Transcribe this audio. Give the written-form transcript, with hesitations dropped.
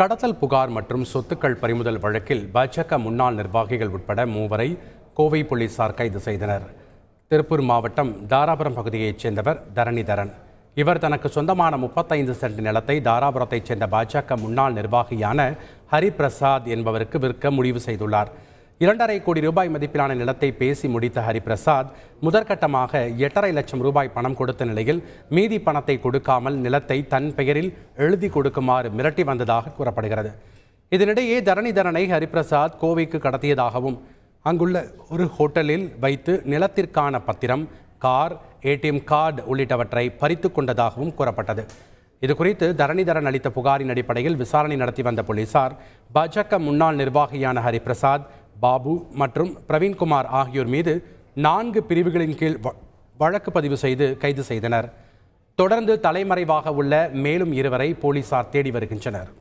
கடத்தல் புகார் மற்றும் சொத்துக்கள் பறிமுதல் வழக்கில் பாஜக முன்னாள் நிர்வாகிகள் உட்பட 3 கோவை போலீசார் கைது செய்தனர். திருப்பூர் மாவட்டம் தாராபுரம் பகுதியைச் சேர்ந்தவர் தரணிதரன். இவர் தனக்கு சொந்தமான 35 சென்ட் நிலத்தை தாராபுரத்தைச் சேர்ந்த பாஜக முன்னாள் நிர்வாகியான ஹரிபிரசாத் என்பவருக்கு விற்க முடிவு செய்துள்ளார். 2.5 கோடி ரூபாய் மதிப்பிலான நிலத்தை பேசி முடித்த ஹரிபிரசாத் முதற்கட்டமாக 8.5 லட்சம் ரூபாய் பணம் கொடுத்த நிலையில் மீதி பணத்தை கொடுக்காமல் நிலத்தை தன் பெயரில் எழுதி கொடுக்குமாறு மிரட்டி வந்ததாக கூறப்படுகிறது. இதனிடையே தரணிதரனை ஹரிபிரசாத் கோவைக்கு கடத்தியதாகவும் அங்குள்ள ஒரு ஹோட்டலில் வைத்து நிலத்திற்கான பத்திரம், கார், ஏடிஎம் கார்டு உள்ளிட்டவற்றை பறித்து கொண்டதாகவும் கூறப்பட்டது. இதுகுறித்து தரணிதரன் அளித்த புகாரின் அடிப்படையில் விசாரணை நடத்தி வந்த போலீசார் பாஜக முன்னாள் நிர்வாகியான ஹரிபிரசாத், பாபு மற்றும் பிரவீன்குமார் ஆகியோர் மீது 4 பிரிவுகளின் கீழ் வழக்கு பதிவு செய்து கைது செய்தனர். தொடர்ந்து தலைமறைவாக உள்ள மேலும் 2 போலீசார் தேடி வருகின்றனர்.